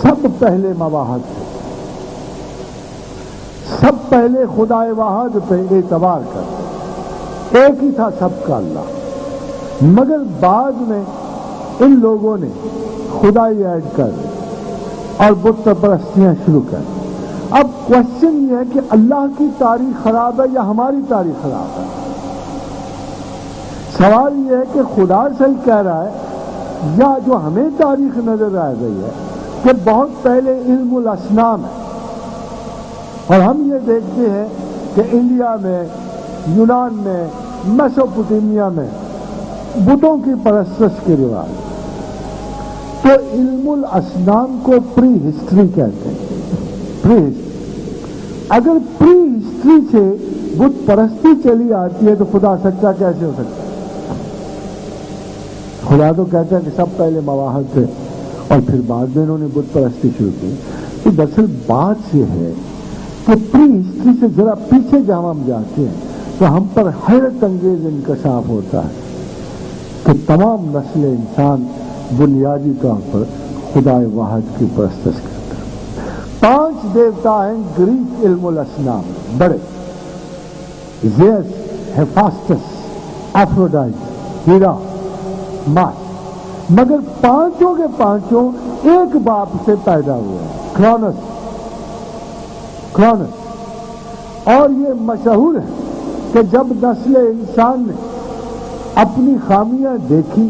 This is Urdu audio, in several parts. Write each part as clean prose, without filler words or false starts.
سب پہلے مواحد تھے، سب پہلے خدا واحد پہ اعتبار کرتے، ایک ہی تھا سب کا اللہ، مگر بعد میں ان لوگوں نے خدائی ایڈ کر اور بت پرستیاں شروع کر۔ اب کوشچن یہ ہے کہ اللہ کی تاریخ خراب ہے یا ہماری تاریخ خراب ہے؟ سوال یہ ہے کہ خدا صحیح کہہ رہا ہے یا جو ہمیں تاریخ نظر آ رہی ہے کہ بہت پہلے علم الاسنام ہے، اور ہم یہ دیکھتے ہیں کہ انڈیا میں، یونان میں، میسوپوٹیمیا میں بتوں کی پرستش کے رواج، تو علم الاسنام کو پری ہسٹری کہتے ہیں۔ پری ہسٹری، اگر پری ہسٹری سے بت پرستی چلی آتی ہے تو خدا سچا کیسے ہو سکتا ہے؟ خدا تو کہتا ہے کہ سب پہلے مواحد تھے اور پھر بعد میں انہوں نے بت پرستی شروع کی۔ تو دراصل بات یہ ہے کہ پری ہسٹری سے ذرا پیچھے جب ہم جاتے ہیں تو ہم پر حیرت انگیز انکشاف ہوتا ہے کہ تمام نسل انسان بنیادی طور پر خدا واحد کی پرستش کرتا ہے۔ 5 دیوتا ہیں گریک علم الاسنام بڑے، زیس، ہیفاسٹس، ایفروڈائٹ، ہیرا، مارس، مگر پانچوں کے پانچوں ایک باپ سے پیدا ہوئے ہیں، کرونس۔ اور یہ مشہور ہے کہ جب نسل انسان نے اپنی خامیاں دیکھی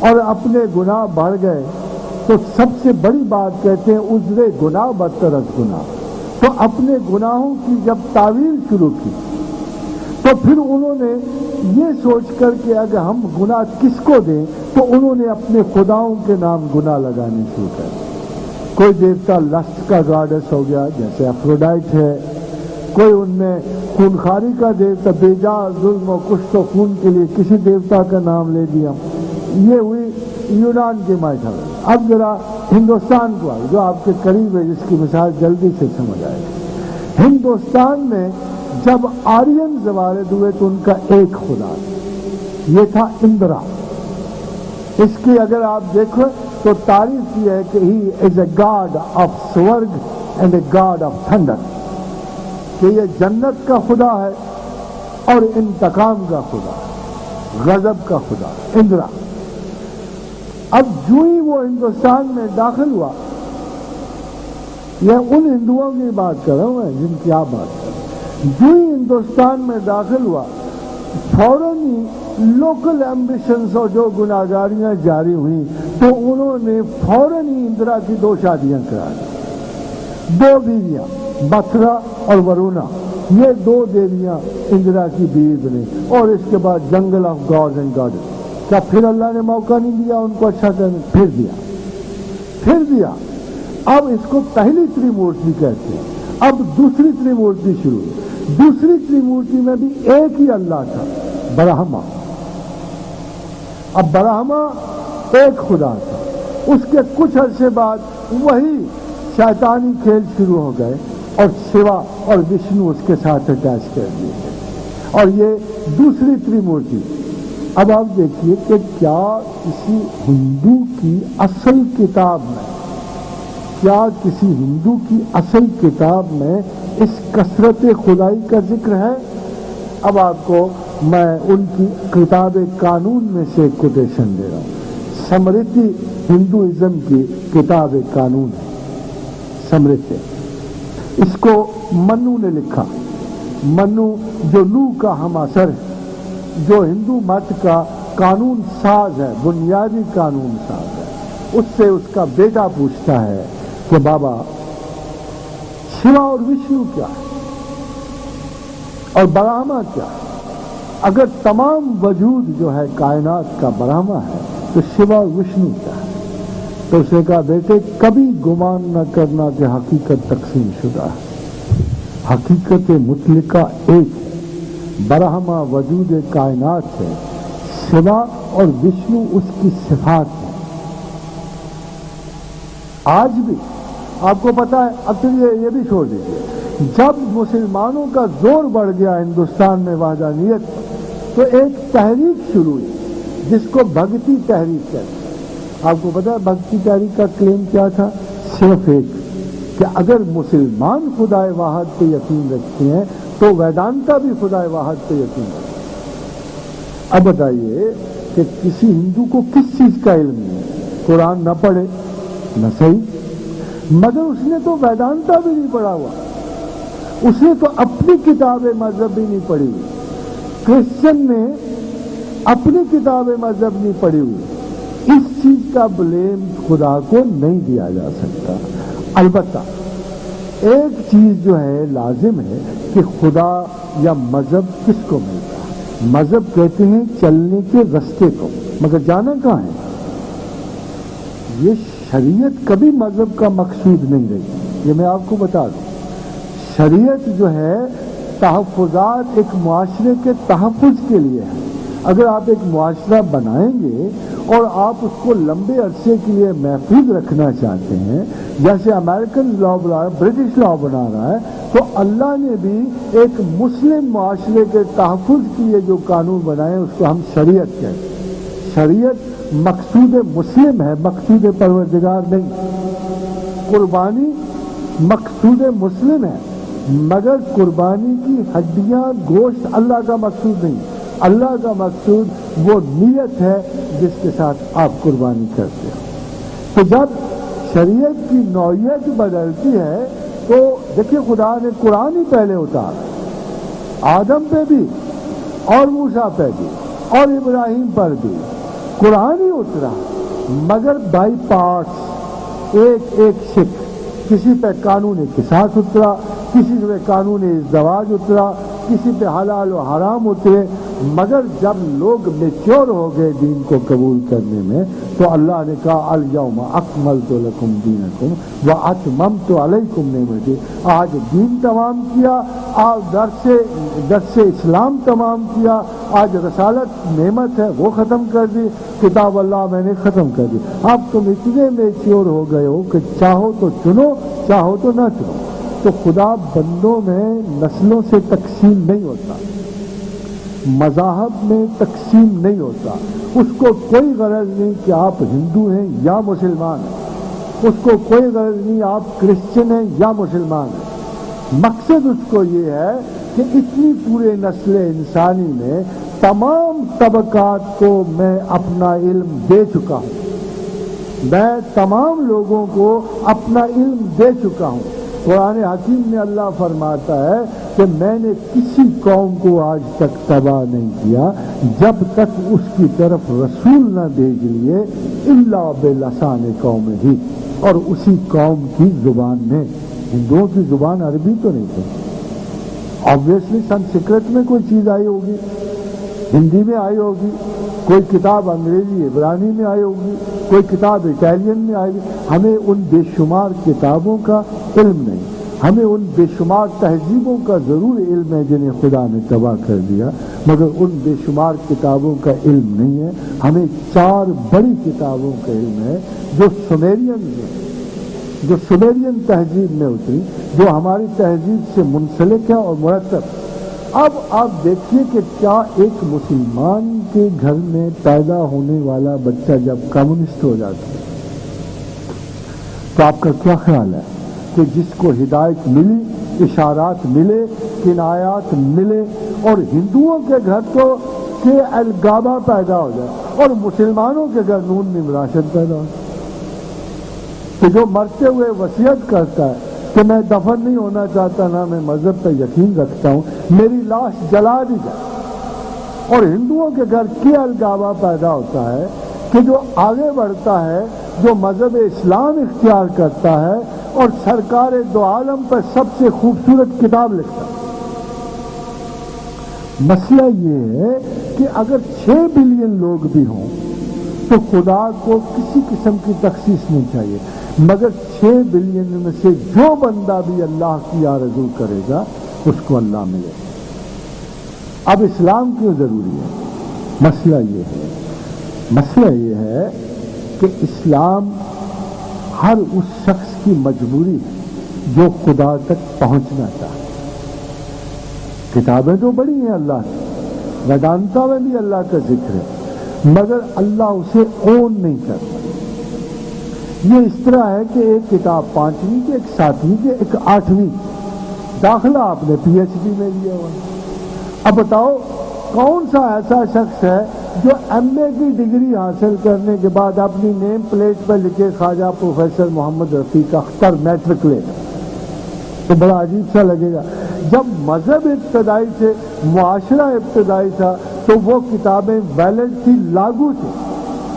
اور اپنے گناہ بڑھ گئے تو سب سے بڑی بات کہتے ہیں عذر گناہ بدتر از گناہ۔ تو اپنے گناہوں کی جب تعویل شروع کی تو پھر انہوں نے یہ سوچ کر کہ اگر ہم گناہ کس کو دیں تو انہوں نے اپنے خداؤں کے نام گناہ لگانے شروع کر دیا۔ کوئی دیوتا لسٹ کا گاڈس ہو گیا جیسے ایفروڈائٹ ہے، کوئی ان میں خونخواری کا دیوتا، بیجا ظلم و کشت و خون کے لیے کسی دیوتا کا نام لے دیا۔ یہ ہوئی یونان کی مائتھالوجی۔ اب ذرا ہندوستان کو آئے جو آپ کے قریب ہے، جس کی مثال جلدی سے سمجھ آئے گی۔ ہندوستان میں جب آرین وارد ہوئے تو ان کا ایک خدا یہ تھا اندرا۔ اس کی اگر آپ دیکھو تو تعریف یہ ہے کہ he is a god of swarg and a god of thunder, کہ یہ جنت کا خدا ہے اور انتقام کا خدا، غضب کا خدا اندرا۔ اب جو ہی وہ ہندوستان میں داخل ہوا، یہ ان ہندوؤں کی بات کر رہا ہوں میں جن کی آپ بات کر رہے ہیں، جو ہی ہندوستان میں داخل ہوا فوراً ہی لوکل ایمبیشنز اور جو گناہگاریاں جاری ہوئیں تو انہوں نے فوراً ہی اندرا کی 2 شادیاں کرا دی، 2 بیویاں، متھرا اور ورونا، یہ 2 دیویاں اندرا کی بیوی بنی، اور اس کے بعد جنگل آف گاڈز اینڈ گاڈز۔ کیا پھر اللہ نے موقع نہیں دیا ان کو اچھا کرنے؟ پھر دیا۔ اب اس کو پہلی تریمورتی کہتے ہیں۔ اب دوسری تریمورتی شروع ہوئی۔ دوسری تریمورتی میں بھی ایک ہی اللہ تھا، برہما۔ اب برہما ایک خدا تھا، اس کے کچھ عرصے بعد وہی شیطانی کھیل شروع ہو گئے اور شیوا اور وشنو اس کے ساتھ اٹیچ کر دیے گئے، اور یہ دوسری تریمورتی۔ اب آپ دیکھیے کہ کیا کسی ہندو کی اصل کتاب میں، اس کثرت خدائی کا ذکر ہے؟ اب آپ کو میں ان کی کتاب قانون میں سے ایک کوٹیشن دے رہا ہوں، سمرتی ہندوازم کی کتاب قانون ہے، سمرتی، اس کو منو نے لکھا۔ منو جو نو کا ہم اثر ہے، جو ہندو مت کا قانون ساز ہے، بنیادی قانون ساز ہے، اس سے اس کا بیٹا پوچھتا ہے کہ بابا شیوا اور وشنو کیا ہے اور برہما کیا ہے؟ اگر تمام وجود جو ہے کائنات کا برہما ہے تو شیوا اور وشنو کیا ہے؟ تو اس نے کہا بیٹے کبھی گمان نہ کرنا کہ حقیقت تقسیم شدہ ہے، حقیقت مطلقہ ایک ہے، برہما وجود کائنات ہے، شیوا اور وشنو اس کی صفات ہیں۔ آج بھی آپ کو پتا ہے، اب تو یہ بھی چھوڑ دیجیے، جب مسلمانوں کا زور بڑھ گیا ہندوستان میں وحدانیت، تو ایک تحریک شروع ہوئی جس کو بھگتی تحریک کہتے ہیں۔ آپ کو پتا ہے بھکتی تحریک کا کلیم کیا تھا؟ صرف ایک کہ اگر مسلمان خدا واحد پہ یقین رکھتے ہیں تو ویدانتا بھی خدا واحد پہ یقین رکھتے ہیں۔ اب بتائیے کہ کسی ہندو کو کس چیز کا علم نہیں ہے؟ قرآن نہ پڑھے نہ صحیح، مگر اس نے تو ویدانتا بھی نہیں پڑھا ہوا، اس نے تو اپنی کتاب مذہب بھی نہیں پڑھی ہوئی، کرسچن نے اپنی کتاب مذہب نہیں پڑھی ہوئی، اس چیز کا بلیم خدا کو نہیں دیا جا سکتا۔ البتہ ایک چیز جو ہے لازم ہے کہ خدا یا مذہب کس کو ملتا ہے؟ مذہب کہتے ہیں چلنے کے رستے کو، مگر جانا کہاں ہے؟ یہ شریعت کبھی مذہب کا مقصود نہیں رہی، یہ میں آپ کو بتا دوں۔ شریعت جو ہے تحفظات ایک معاشرے کے تحفظ کے لیے ہے۔ اگر آپ ایک معاشرہ بنائیں گے اور آپ اس کو لمبے عرصے کے لیے محفوظ رکھنا چاہتے ہیں، جیسے امریکن لا بنا رہا ہے، برٹش لا بنا رہا ہے، تو اللہ نے بھی ایک مسلم معاشرے کے تحفظ کے لیے جو قانون بنائے اس کو ہم شریعت کہتے ہیں۔ شریعت مقصود مسلم ہے، مقصود پروردگار نہیں۔ قربانی مقصود مسلم ہے، مگر قربانی کی ہڈیاں گوشت اللہ کا مقصود نہیں۔ اللہ کا مقصود وہ نیت ہے جس کے ساتھ آپ قربانی کرتے ہیں۔ تو جب شریعت کی نوعیت بدلتی ہے تو دیکھیے خدا نے قرآن ہی پہلے اتارا، آدم پہ بھی اور موسیٰ پہ بھی اور ابراہیم پر بھی قرآن ہی اترا، مگر بائی پارٹس، ایک ایک شک۔ کسی پہ قانون قصاص اترا، کسی پہ قانون ازدواج اترا، کسی پہ حلال و حرام اترے، مگر جب لوگ میچور ہو گئے دین کو قبول کرنے میں تو اللہ نے کہا الیوم اکملت لکم دینکم واتممت علیکم نعمتی، آج دین تمام کیا، آج درس اسلام تمام کیا، آج رسالت نعمت ہے وہ ختم کر دی، کتاب اللہ میں نے ختم کر دی۔ اب تم اتنے میچور ہو گئے ہو کہ چاہو تو چنو، چاہو تو نہ چنو۔ تو خدا بندوں میں نسلوں سے تقسیم نہیں ہوتا، مذاہب میں تقسیم نہیں ہوتا، اس کو کوئی غرض نہیں کہ آپ ہندو ہیں یا مسلمان ہیں، اس کو کوئی غرض نہیں آپ کرسچن ہیں یا مسلمان ہیں۔ مقصد اس کو یہ ہے کہ اتنی پورے نسل انسانی میں تمام طبقات کو میں اپنا علم دے چکا ہوں، میں تمام لوگوں کو اپنا علم دے چکا ہوں۔ قرآن حکیم میں اللہ فرماتا ہے کہ میں نے کسی قوم کو آج تک تباہ نہیں کیا جب تک اس کی طرف رسول نہ بھیج لیے الا بلسان قوم ہی، اور اسی قوم کی زبان میں۔ ہندوؤں کی زبان عربی تو نہیں تھی، آبویسلی سنسکرت میں کوئی چیز آئی ہوگی، ہندی میں آئی ہوگی، کوئی کتاب انگریزی عبرانی میں آئی ہوگی، کوئی کتاب اٹیلین میں آئی ہوگی۔ ہمیں ان بے شمار کتابوں کا علم نہیں، ہمیں ان بے شمار تہذیبوں کا ضرور علم ہے جنہیں خدا نے تباہ کر دیا، مگر ان بے شمار کتابوں کا علم نہیں ہے۔ ہمیں 4 بڑی کتابوں کا علم ہے جو سومیرین تہذیب میں اتری، جو ہماری تہذیب سے منسلک ہے اور مرتب۔ اب آپ دیکھیے کہ کیا ایک مسلمان کے گھر میں پیدا ہونے والا بچہ جب کمیونسٹ ہو جاتا ہے تو آپ کا کیا خیال ہے کہ جس کو ہدایت ملی، اشارات ملے، کنایات ملے، اور ہندوؤں کے گھر تو کہ الگابا پیدا ہو جائے اور مسلمانوں کے گھر نون میں مراشد پیدا ہو، کہ جو مرتے ہوئے وصیت کرتا ہے کہ میں دفن نہیں ہونا چاہتا، نہ میں مذہب پہ یقین رکھتا ہوں، میری لاش جلا دی جائے، اور ہندوؤں کے گھر کی الگابا پیدا ہوتا ہے کہ جو آگے بڑھتا ہے، جو مذہب اسلام اختیار کرتا ہے اور سرکار دو عالم پر سب سے خوبصورت کتاب لکھتا ہے۔ مسئلہ یہ ہے کہ اگر 6 بلین لوگ بھی ہوں تو خدا کو کسی قسم کی تخصیص نہیں چاہیے، مگر 6 بلین میں سے جو بندہ بھی اللہ کی آرزو کرے گا اس کو اللہ ملے۔ اب اسلام کیوں ضروری ہے؟ مسئلہ یہ ہے کہ اسلام ہر اس شخص کی مجبوری ہے جو خدا تک پہنچنا چاہے۔ کتابیں تو بڑی ہیں اللہ کی، ویدانتا میں بھی اللہ کا ذکر ہے، مگر اللہ اسے اون نہیں کرتا، یہ اس طرح ہے کہ ایک کتاب 5ویں کی، ایک 7ویں کی، ایک 8ویں، داخلہ آپ نے پی ایچ ڈی میں لیا ہوا۔ اب بتاؤ کون سا ایسا شخص ہے جو ایم اے کی ڈگری حاصل کرنے کے بعد اپنی نیم پلیٹ پر لکھے خواجہ پروفیسر محمد رفیق اختر میٹرک لے؟ تو بڑا عجیب سا لگے گا۔ جب مذہب ابتدائی تھے، معاشرہ ابتدائی تھا، تو وہ کتابیں ویلڈ تھی، لاگو تھی،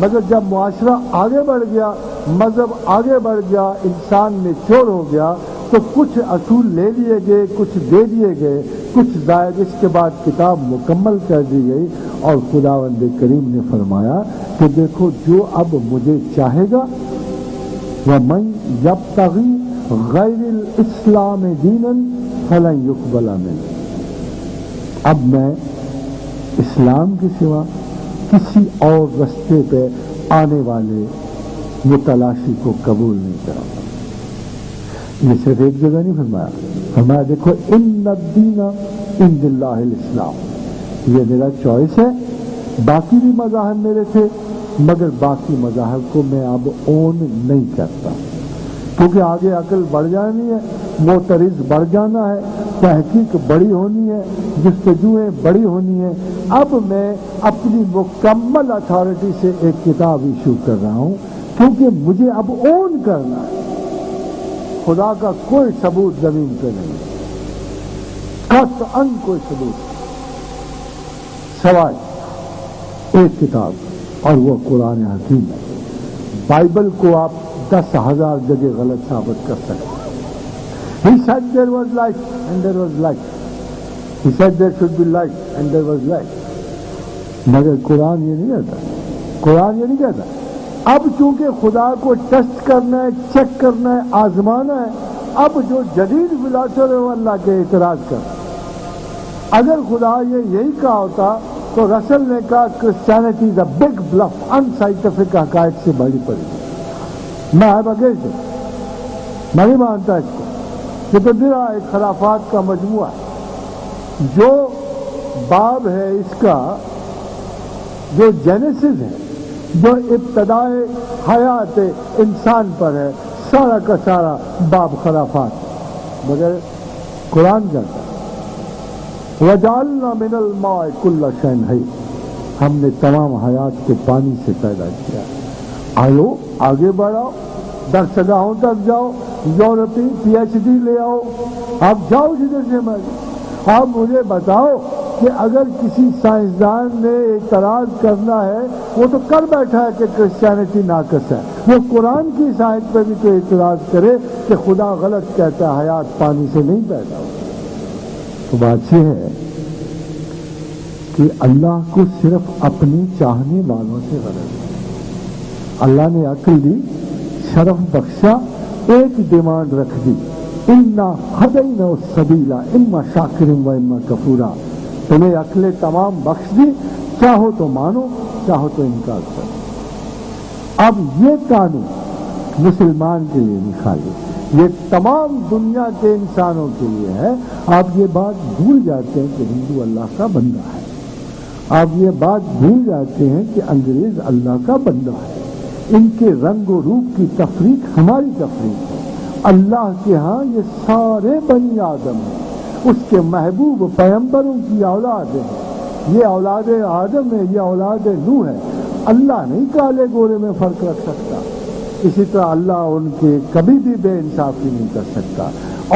مگر جب معاشرہ آگے بڑھ گیا، مذہب آگے بڑھ گیا، انسان میچور ہو گیا، تو کچھ اصول لے لیے گئے، کچھ دے دیے گئے، کچھ زائد، اس کے بعد کتاب مکمل کر دی گئی۔ اور خداوند کریم نے فرمایا کہ دیکھو جو اب مجھے چاہے گا، وَمَن يَبْتَغِي غَيْرَ الْإِسْلَامِ دِينًا فَلَن يُقْبَلَ مِنْهُ، اب میں اسلام کے سوا کسی اور رستے پہ آنے والے متلاشی کو قبول نہیں کروں گا۔ یہ صرف ایک جگہ نہیں فرمایا، فرمایا دیکھو ان الدین عند اللہ الاسلام، یہ میرا چوائس ہے، باقی بھی مذاہب میرے تھے مگر باقی مذاہب کو میں اب اون نہیں کرتا، کیونکہ آگے عقل بڑھ جانی ہے، معترض بڑھ جانا ہے، تحقیق بڑی ہونی ہے، جستجویں بڑی ہونی ہے۔ اب میں اپنی مکمل اتھارٹی سے ایک کتاب ایشو کر رہا ہوں، کیونکہ مجھے اب اون کرنا ہے۔ خدا کا کوئی ثبوت زمین پہ نہیں، قطعاً کوئی ثبوت سوائے ایک کتاب، اور وہ قرآن حکیم ہے۔ بائبل کو آپ 10,000 جگہ غلط ثابت کر سکتے ہیں۔ He said there was light and there was light. He said there should be light and there was light. مگر قرآن یہ نہیں کہتا، قرآن یہ نہیں کہتا۔ اب چونکہ خدا کو ٹیسٹ کرنا ہے، چیک کرنا ہے، آزمانا ہے، اب جو جدید فلاسفر ہے وہ اللہ کے اعتراض کر۔ اگر خدا یہی کہا ہوتا تو رسل نے کہا Christianity is a big bluff, ان سائنٹیفک حقائق سے بڑی پڑی۔ میں میں نہیں مانتا اس کو، یہ تو میرا ایک خرافات کا مجموعہ ہے۔ جو باب ہے اس کا، جو جینیسس ہے، جو ابتدائے حیات انسان پر ہے، سارا کا سارا باب خرافات، مگر قرآن کہتا ہے وَجَعَلْنَا مِنَ الْمَاءِ كُلَّ شَيْءٍ حَيٍّ، ہم نے تمام حیات کو پانی سے پیدا کیا۔ آئیو آگے بڑھاؤ، درسگاہوں تک جاؤ، یورپی پی ایچ ڈی لے آؤ، آپ جاؤ جدھر سے مرضی۔ آپ مجھے بتاؤ کہ اگر کسی سائنسدان نے اعتراض کرنا ہے، وہ تو کر بیٹھا ہے کہ کرسچینٹی ناقص ہے، وہ قرآن کی سائنس پہ بھی تو اعتراض کرے کہ خدا غلط کہتا ہے، حیات پانی سے نہیں پیدا ہوتی۔ تو بات یہ ہے کہ اللہ کو صرف اپنے چاہنے والوں سے غرض ہے۔ اللہ نے عقل دی، شرف بخشا، ایک ڈیمانڈ رکھ دی، اِنَّا هَدَيْنَاهُ السَّبِيلَ إِمَّا شَاكِرٍ وَإِمَّا كَفُورًا، تمہیں عقلیں تمام بخش دی، چاہو تو مانو، چاہو تو انکار کرو۔ اب یہ قانون مسلمان کے لیے نہیں خالی، یہ تمام دنیا کے انسانوں کے لیے ہے۔ آپ یہ بات بھول جاتے ہیں کہ ہندو اللہ کا بندہ ہے، آپ یہ بات بھول جاتے ہیں کہ انگریز اللہ کا بندہ ہے۔ ان کے رنگ و روپ کی تفریق ہماری تفریق ہے۔ اللہ کے ہاں یہ سارے بنی آدم ہیں، اس کے محبوب پیغمبروں کی اولاد ہیں، یہ اولاد آدم ہے، یہ اولاد نوح ہے۔ اللہ نہیں کالے گورے میں فرق رکھ سکتا، اسی طرح اللہ ان کے کبھی بھی بے انصافی نہیں کر سکتا۔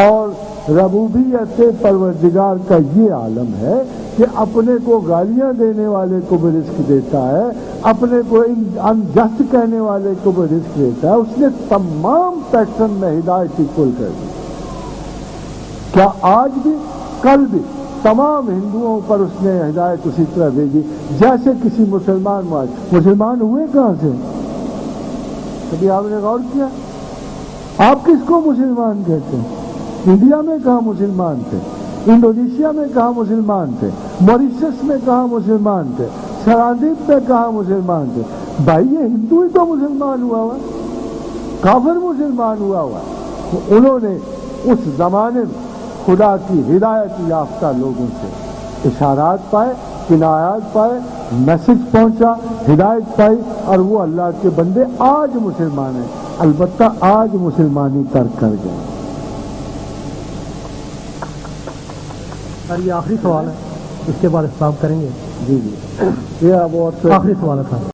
اور ربوبیت پروردگار کا یہ عالم ہے کہ اپنے کو گالیاں دینے والے کو بھی رزق دیتا ہے، اپنے کو انجسٹ کہنے والے کو بھی رزق دیتا ہے۔ اس نے تمام پیٹرن میں ہدایت کل کر دی۔ کیا آج بھی، کل بھی تمام ہندوؤں پر اس نے ہدایت اسی طرح بھیجی جیسے کسی مسلمان ہوئے کہاں سے؟ کبھی آپ نے غور کیا؟ آپ کس کو مسلمان کہتے ہیں؟ انڈیا میں کہاں مسلمان تھے؟ انڈونیشیا میں کہاں مسلمان تھے؟ موریشس میں کہاں مسلمان تھے؟ سرادیپ میں کہاں مسلمان تھے؟ بھائی یہ ہندو ہی تو مسلمان ہوا ہوا، کافر مسلمان ہوا ہوا۔ انہوں نے اس زمانے میں خدا کی ہدایت یافتہ لوگوں سے اشارات پائے، کنایات پائے، میسج پہنچا، ہدایت پائی، اور وہ اللہ کے بندے آج مسلمان ہیں۔ البتہ آج مسلمانی ترک کر گئے. سر یہ آخری سوال ہے، اس کے بعد اسلام کریں گے. جی یہ بہت آخری سوال ہے سر.